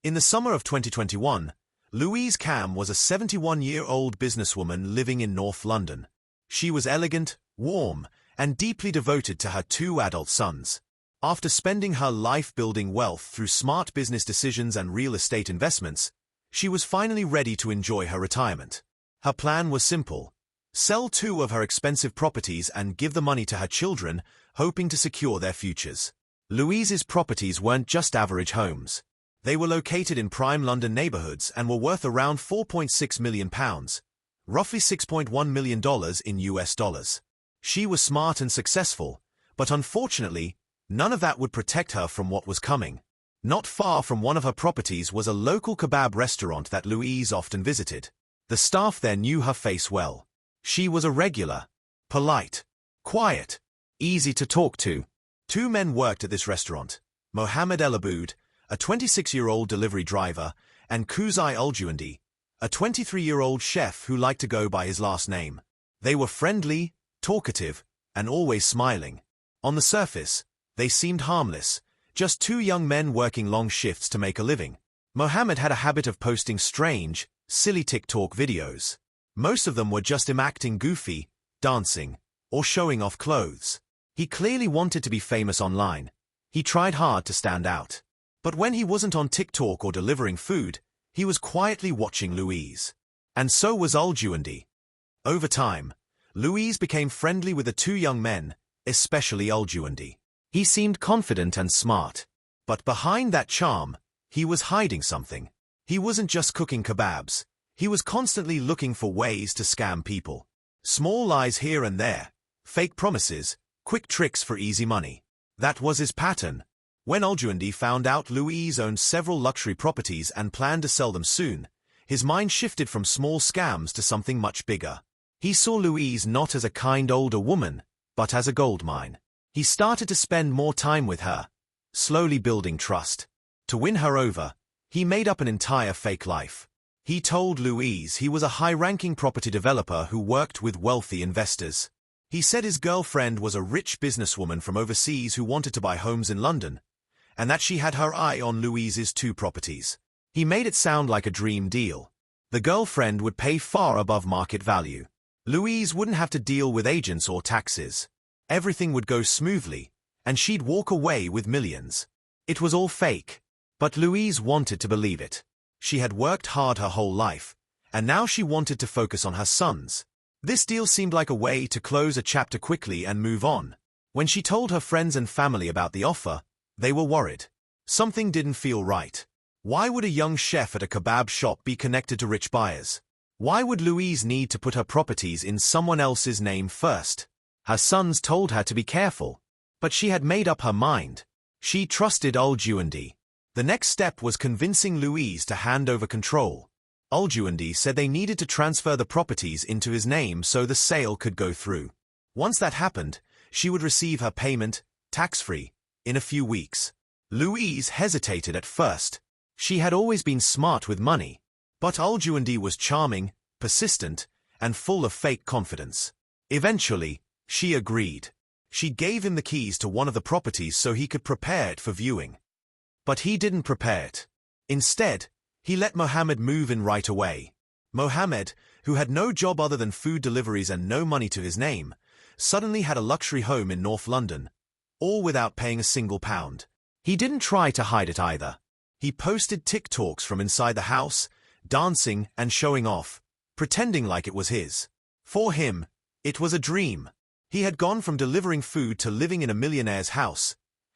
In the summer of 2021, Louise Cam was a 71-year-old businesswoman living in North London. She was elegant, warm, and deeply devoted to her two adult sons. After spending her life building wealth through smart business decisions and real estate investments, she was finally ready to enjoy her retirement. Her plan was simple: sell two of her expensive properties and give the money to her children, hoping to secure their futures. Louise's properties weren't just average homes. They were located in prime London neighborhoods and were worth around £4.6 million, roughly $6.1 million in US dollars. She was smart and successful, but unfortunately, none of that would protect her from what was coming. Not far from one of her properties was a local kebab restaurant that Louise often visited. The staff there knew her face well. She was a regular, polite, quiet, easy to talk to. Two men worked at this restaurant: Mohammed El Aboud, a 26-year-old delivery driver, and Qusay Al-Juandi, a 23-year-old chef who liked to go by his last name. They were friendly, talkative, and always smiling. On the surface, they seemed harmless, just two young men working long shifts to make a living. Mohammed had a habit of posting strange, silly TikTok videos. Most of them were just him acting goofy, dancing, or showing off clothes. He clearly wanted to be famous online. He tried hard to stand out. But when he wasn't on TikTok or delivering food, he was quietly watching Louise. And so was Al-Juandi. Over time, Louise became friendly with the two young men, especially Al-Juandi. He seemed confident and smart. But behind that charm, he was hiding something. He wasn't just cooking kebabs. He was constantly looking for ways to scam people. Small lies here and there, fake promises, quick tricks for easy money. That was his pattern. When Al-Juandi found out Louise owned several luxury properties and planned to sell them soon, his mind shifted from small scams to something much bigger. He saw Louise not as a kind older woman, but as a gold mine. He started to spend more time with her, slowly building trust. To win her over, he made up an entire fake life. He told Louise he was a high-ranking property developer who worked with wealthy investors. He said his girlfriend was a rich businesswoman from overseas who wanted to buy homes in London, and that she had her eye on Louise's two properties. He made it sound like a dream deal. The girlfriend would pay far above market value. Louise wouldn't have to deal with agents or taxes. Everything would go smoothly, and she'd walk away with millions. It was all fake, but Louise wanted to believe it. She had worked hard her whole life, and now she wanted to focus on her sons. This deal seemed like a way to close a chapter quickly and move on. When she told her friends and family about the offer, they were worried. Something didn't feel right. Why would a young chef at a kebab shop be connected to rich buyers? Why would Louise need to put her properties in someone else's name first? Her sons told her to be careful, but she had made up her mind. She trusted Al-Juandi. The next step was convincing Louise to hand over control. Al-Juandi said they needed to transfer the properties into his name so the sale could go through. Once that happened, she would receive her payment, tax-free, in a few weeks. Louise hesitated at first. She had always been smart with money, but Al-Juandi was charming, persistent, and full of fake confidence. Eventually, she agreed. She gave him the keys to one of the properties so he could prepare it for viewing. But he didn't prepare it. Instead, he let Mohammed move in right away. Mohammed, who had no job other than food deliveries and no money to his name, suddenly had a luxury home in North London, all without paying a single pound. He didn't try to hide it either. He posted TikToks from inside the house, dancing and showing off, pretending like it was his. For him, it was a dream. He had gone from delivering food to living in a millionaire's house,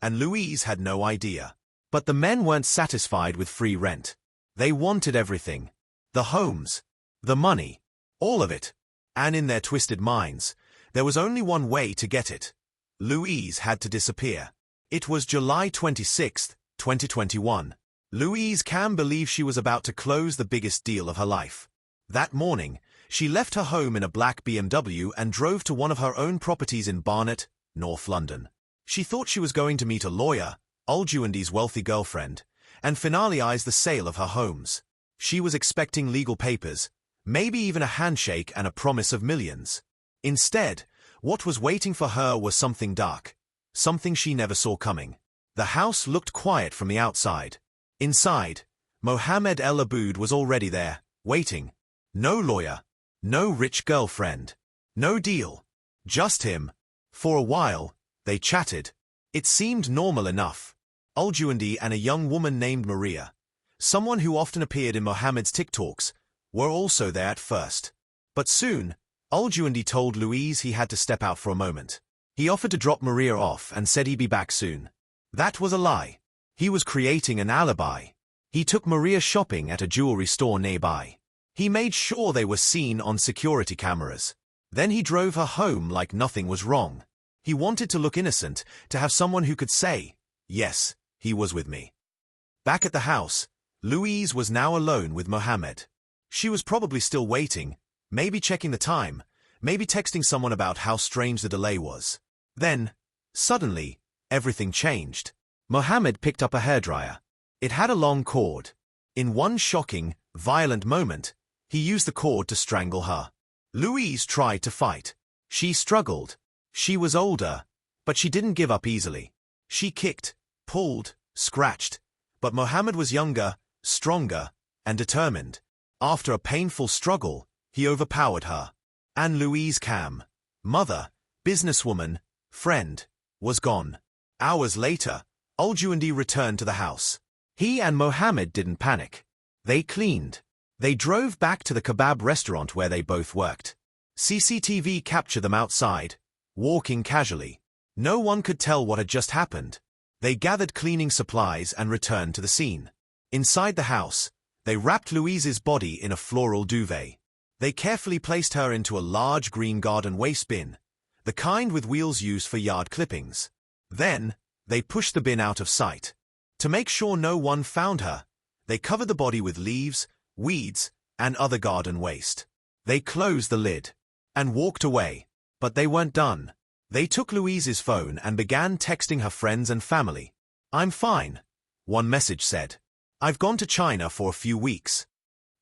and Louise had no idea. But the men weren't satisfied with free rent. They wanted everything. The homes, the money, all of it. And in their twisted minds, there was only one way to get it. Louise had to disappear. It was July 26, 2021. Louise Cam believed she was about to close the biggest deal of her life. That morning, she left her home in a black BMW and drove to one of her own properties in Barnet, North London. She thought she was going to meet a lawyer, Al-Juandi's wealthy girlfriend, and finalize the sale of her homes. She was expecting legal papers, maybe even a handshake and a promise of millions. Instead, what was waiting for her was something dark, something she never saw coming. The house looked quiet from the outside. Inside, Mohammed El Aboud was already there, waiting. No lawyer, no rich girlfriend, no deal. Just him. For a while, they chatted. It seemed normal enough. Al-Juandi and a young woman named Maria, someone who often appeared in Mohammed's TikToks, were also there at first. But soon, Al-Juandi told Louise he had to step out for a moment. He offered to drop Maria off and said he'd be back soon. That was a lie. He was creating an alibi. He took Maria shopping at a jewelry store nearby. He made sure they were seen on security cameras. Then he drove her home like nothing was wrong. He wanted to look innocent, to have someone who could say, yes, he was with me. Back at the house, Louise was now alone with Mohammed. She was probably still waiting, maybe checking the time, maybe texting someone about how strange the delay was. Then, suddenly, everything changed. Mohammed picked up a hairdryer. It had a long cord. In one shocking, violent moment, he used the cord to strangle her. Louise tried to fight. She struggled. She was older, but she didn't give up easily. She kicked, pulled, scratched. But Mohammed was younger, stronger, and determined. After a painful struggle, he overpowered her. And Louise Cam, mother, businesswoman, friend, was gone. Hours later, Al-Juandi returned to the house. He and Mohammed didn't panic. They cleaned. They drove back to the kebab restaurant where they both worked. CCTV captured them outside, walking casually. No one could tell what had just happened. They gathered cleaning supplies and returned to the scene. Inside the house, they wrapped Louise's body in a floral duvet. They carefully placed her into a large green garden waste bin, the kind with wheels used for yard clippings. Then, they pushed the bin out of sight. To make sure no one found her, they covered the body with leaves, weeds, and other garden waste. They closed the lid and walked away. But they weren't done. They took Louise's phone and began texting her friends and family. I'm fine, one message said. I've gone to China for a few weeks.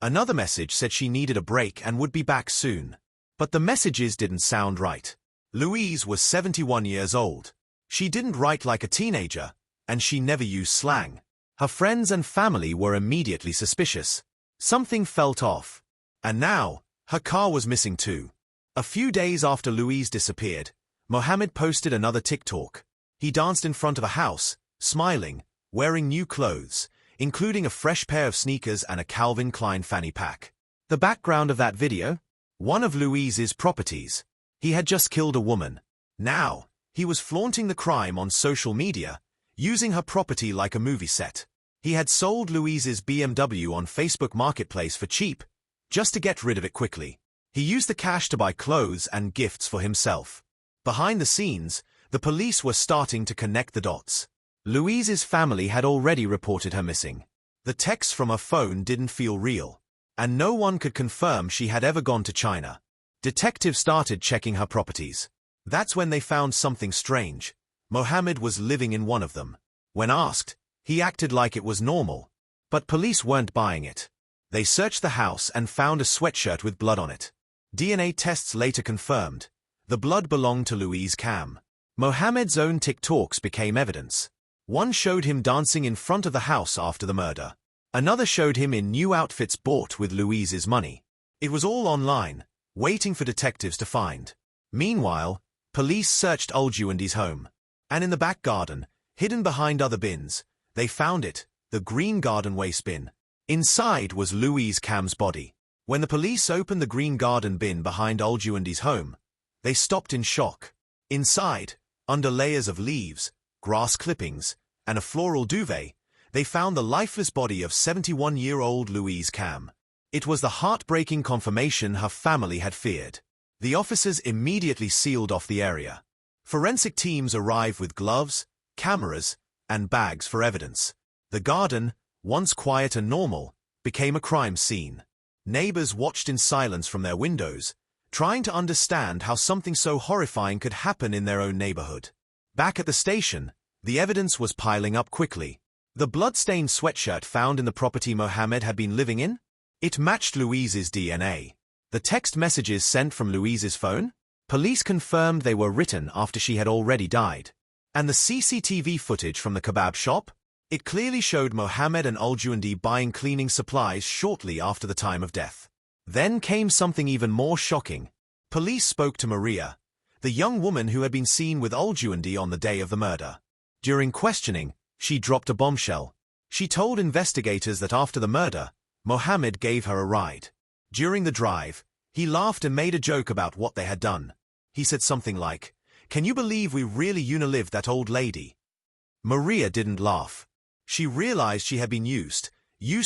Another message said she needed a break and would be back soon. But the messages didn't sound right. Louise was 71 years old. She didn't write like a teenager, and she never used slang. Her friends and family were immediately suspicious. Something felt off. And now, her car was missing too. A few days after Louise disappeared, Mohammed posted another TikTok. He danced in front of a house, smiling, wearing new clothes, including a fresh pair of sneakers and a Calvin Klein fanny pack. The background of that video? One of Louise's properties. He had just killed a woman. Now, he was flaunting the crime on social media, using her property like a movie set. He had sold Louise's BMW on Facebook Marketplace for cheap, just to get rid of it quickly. He used the cash to buy clothes and gifts for himself. Behind the scenes, the police were starting to connect the dots. Louise's family had already reported her missing. The texts from her phone didn't feel real, and no one could confirm she had ever gone to China. Detectives started checking her properties. That's when they found something strange. Mohammed was living in one of them. When asked, he acted like it was normal. But police weren't buying it. They searched the house and found a sweatshirt with blood on it. DNA tests later confirmed. The blood belonged to Louise Cam. Mohammed's own TikToks became evidence. One showed him dancing in front of the house after the murder. Another showed him in new outfits bought with Louise's money. It was all online, waiting for detectives to find. Meanwhile, police searched Al-Juandi's home. And in the back garden, hidden behind other bins, they found it, the green garden waste bin. Inside was Louise Cam's body. When the police opened the green garden bin behind Al-Juandi's home, they stopped in shock. Inside, under layers of leaves, grass clippings, and a floral duvet, they found the lifeless body of 71-year-old Louise Cam. It was the heartbreaking confirmation her family had feared. The officers immediately sealed off the area. Forensic teams arrived with gloves, cameras, and bags for evidence. The garden, once quiet and normal, became a crime scene. Neighbors watched in silence from their windows, trying to understand how something so horrifying could happen in their own neighborhood. Back at the station, the evidence was piling up quickly. The blood-stained sweatshirt found in the property Mohammed had been living in? It matched Louise's DNA. The text messages sent from Louise's phone? Police confirmed they were written after she had already died. And the CCTV footage from the kebab shop? It clearly showed Mohammed and Al-Jundi buying cleaning supplies shortly after the time of death. Then came something even more shocking. Police spoke to Maria, the young woman who had been seen with Al-Jundi on the day of the murder. During questioning, she dropped a bombshell. She told investigators that after the murder, Mohammed gave her a ride. During the drive, he laughed and made a joke about what they had done. He said something like, "Can you believe we really unalived that old lady?" Maria didn't laugh. She realized she had been used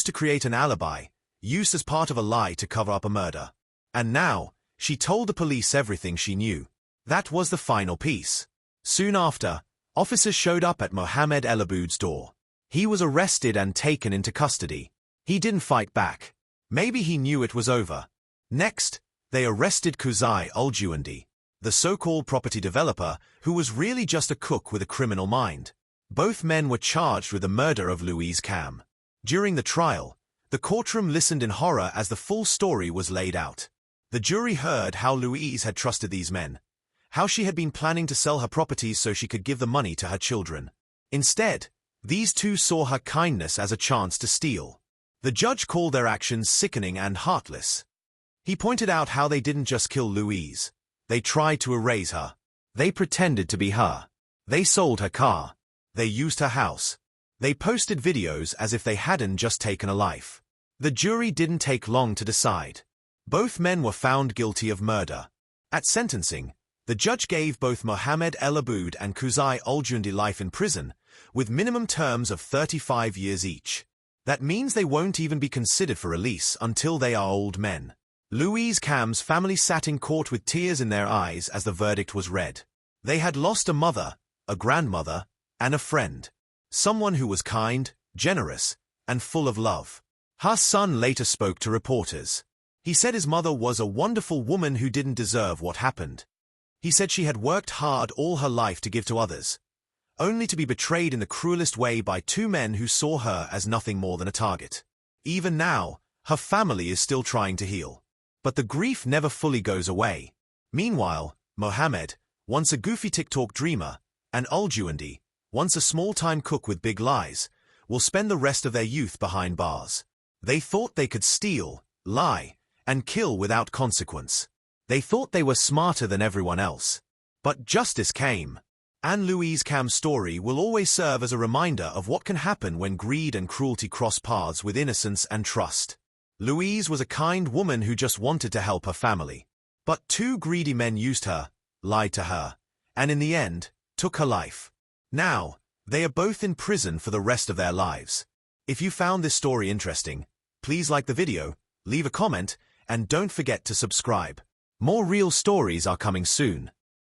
to create an alibi, used as part of a lie to cover up a murder. And now, she told the police everything she knew. That was the final piece. Soon after, officers showed up at Mohammed El-Aboud's door. He was arrested and taken into custody. He didn't fight back. Maybe he knew it was over. Next, they arrested Qusay Al-Jundi, the so-called property developer who was really just a cook with a criminal mind. Both men were charged with the murder of Louise Cam. During the trial, the courtroom listened in horror as the full story was laid out. The jury heard how Louise had trusted these men, how she had been planning to sell her properties so she could give the money to her children. Instead, these two saw her kindness as a chance to steal. The judge called their actions sickening and heartless. He pointed out how they didn't just kill Louise. They tried to erase her. They pretended to be her. They sold her car. They used her house. They posted videos as if they hadn't just taken a life. The jury didn't take long to decide. Both men were found guilty of murder. At sentencing, the judge gave both Mohammed El-Aboud and Qusay Al-Jundi life in prison, with minimum terms of 35 years each. That means they won't even be considered for release until they are old men. Louise Cam's family sat in court with tears in their eyes as the verdict was read. They had lost a mother, a grandmother, and a friend. Someone who was kind, generous, and full of love. Her son later spoke to reporters. He said his mother was a wonderful woman who didn't deserve what happened. He said she had worked hard all her life to give to others, only to be betrayed in the cruelest way by two men who saw her as nothing more than a target. Even now, her family is still trying to heal. But the grief never fully goes away. Meanwhile, Mohammed, once a goofy TikTok dreamer, and Al-Jundi, once a small-time cook with big lies, will spend the rest of their youth behind bars. They thought they could steal, lie, and kill without consequence. They thought they were smarter than everyone else. But justice came. And Louise Cam's story will always serve as a reminder of what can happen when greed and cruelty cross paths with innocence and trust. Louise was a kind woman who just wanted to help her family. But two greedy men used her, lied to her, and in the end, took her life. Now, they are both in prison for the rest of their lives. If you found this story interesting, please like the video, leave a comment, and don't forget to subscribe. More real stories are coming soon.